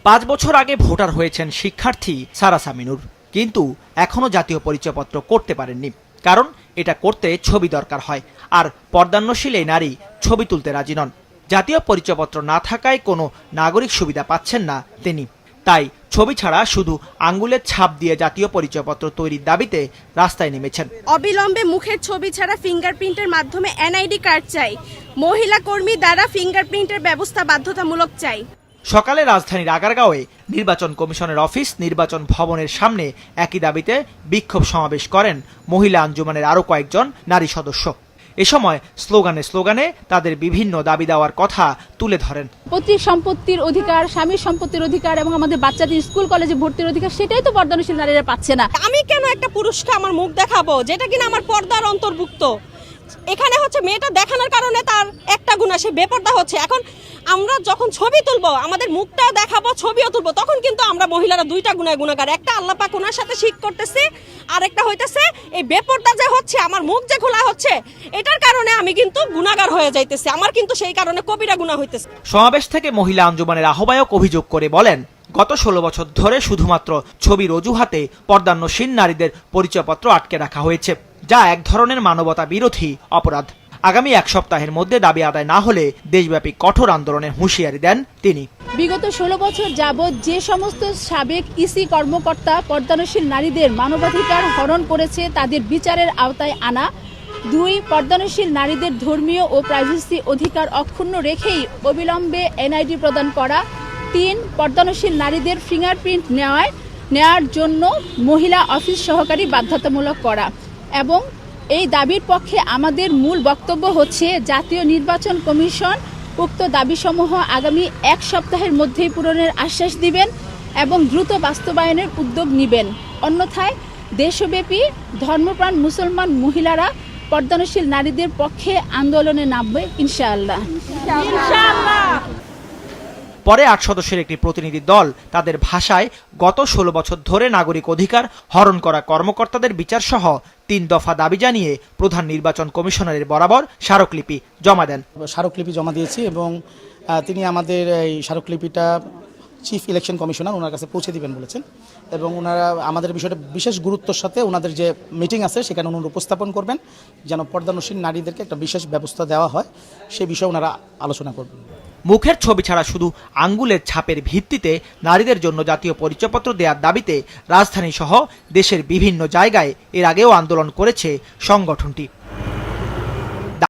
5 বছর আগে ভোটার হয়েছেন শিক্ষার্থী সারা সামিনুর, কিন্তু এখনো জাতীয় পরিচয়পত্র করতে পারেননি। কারণ এটা করতে ছবি দরকার হয়, আর পর্দান্বশীল এই নারী ছবি তুলতে রাজি নন। জাতীয় পরিচয়পত্র না থাকায় কোনো নাগরিক সুবিধা পাচ্ছেন না তিনি। তাই ছবি ছাড়া শুধু আঙ্গুলের ছাপ দিয়ে জাতীয় পরিচয়পত্র তৈরির দাবিতে রাস্তায় নেমেছেন। অবিলম্বে মুখের ছবি ছাড়া ফিঙ্গারপ্রিন্টের মাধ্যমে এনআইডি কার্ড চাই। মহিলা কর্মী দ্বারা ফিঙ্গারপ্রিন্টের ব্যবস্থা বাধ্যতামূলক চাই। সকালে রাজধানীর আগারগাঁওয়ে নির্বাচন কমিশনের অফিস, নির্বাচন ভবনের সামনে একই দাবিতে বিক্ষোভ সমাবেশ করেন মহিলা আঞ্জুমানের আরও কয়েকজন নারী সদস্য। এ সময় স্লোগানে তাদের বিভিন্ন দাবি দেওয়ার কথা তুলে ধরেন। পৈতৃক সম্পত্তির অধিকার, স্বামীর সম্পত্তির অধিকার এবং আমাদের বাচ্চাদের স্কুল কলেজে ভর্তির অধিকার, সেটাই তো পর্দানশীল নারীরা পাচ্ছে না। আমি কেন একটা পুরুষকে আমার মুখ দেখাবো যেটা কিনা আমার পর্দার অন্তর্ভুক্ত? এখানে হচ্ছে মেয়েটা দেখানোর কারণে তার একটা গুণা, সে বেপর্দা হচ্ছে। এখন আমরা যখন ছবি তুলবো, আমাদের মুখটাও দেখাবো, ছবিও তুলবো, তখন কিন্তু আমরা মহিলারা দুইটা গুণায় গুণাগার। একটা আল্লাহ পাক ওনার সাথে শিখ করতেছে, আর একটা হইতেছে এই বেপর্দা যে হচ্ছে, আমার মুখ যে খোলা হচ্ছে, এটার কারণে আমি কিন্তু গুণাগার হয়ে যাইতেছি। আমার কিন্তু সেই কারণে কবিরা গুনাহ হইতেছে। সমাবেশ থেকে মহিলা আঞ্জুমানের আহ্বায়ক অভিযোগ করে বলেন, গত 16 বছর ধরে শুধুমাত্র ছবির অজুহাতে পর্দান্বশীল নারীদের পরিচয়পত্র আটকে রাখা হয়েছে, যা এক ধরনের মানবতা বিরোধী অপরাধ। আগামী 1 সপ্তাহের মধ্যে দাবি আদায় না হলে দেশব্যাপী কঠোর আন্দোলনের হুঁশিয়ারি দেন তিনি। বিগত 16 বছর যাবৎ যে সমস্ত সাবেক ইসি কর্মকর্তা পর্দানশীল নারীদের মানবাধিকার হরণ করেছে, তাদের বিচারের আওতায় আনা। 2, পর্দানশীল নারীদের ধর্মীয় ও প্রাইভেসি অধিকার অক্ষুণ্ণ রেখেই অবিলম্বে এনআইডি প্রদান করা। 3, পর্দানশীল নারীদের ফিঙ্গারপ্রিন্ট নেওয়ার জন্য মহিলা অফিস সহকারী বাধ্যতামূলক করা। এবং এই দাবির পক্ষে আমাদের মূল বক্তব্য হচ্ছে, জাতীয় নির্বাচন কমিশন উক্ত দাবিসমূহ আগামী 1 সপ্তাহের মধ্যেই পূরণের আশ্বাস দিবেন এবং দ্রুত বাস্তবায়নের উদ্যোগ নেবেন। অন্যথায় দেশব্যাপী ধর্মপ্রাণ মুসলমান মহিলারা পর্দানশীল নারীদের পক্ষে আন্দোলনে নামবে ইনশাআল্লাহ। পরে 8 সদস্যের একটি প্রতিনিধি দল তাদের ভাষায় গত 16 বছর ধরে নাগরিক অধিকার হরণ করা কর্মকর্তাদের বিচার সহ 3 দফা দাবি জানিয়ে প্রধান নির্বাচন কমিশনারের বরাবর স্মারকলিপি জমা দেন। স্মারকলিপি জমা দিয়েছি এবং তিনি আমাদের এই স্মারকলিপিটা চিফ ইলেকশন কমিশনার ওনার কাছে পৌঁছে দিবেন বলেছেন, এবং ওনারা আমাদের বিষয়টা বিশেষ গুরুত্বের সাথে ওনাদের যে মিটিং আছে সেখানে ওনারা উপস্থাপন করবেন, যেন পর্দানশীল নারীদেরকে একটা বিশেষ ব্যবস্থা দেওয়া হয়, সে বিষয়ে ওনারা আলোচনা করবেন। মুখের ছবি ছাড়া শুধু আঙ্গুলের ছাপের ভিত্তিতে নারীদের জন্য জাতীয় পরিচয়পত্র দেওয়ার দাবিতে রাজধানী সহ দেশের বিভিন্ন জায়গায় এর আগেও আন্দোলন করেছে সংগঠনটি।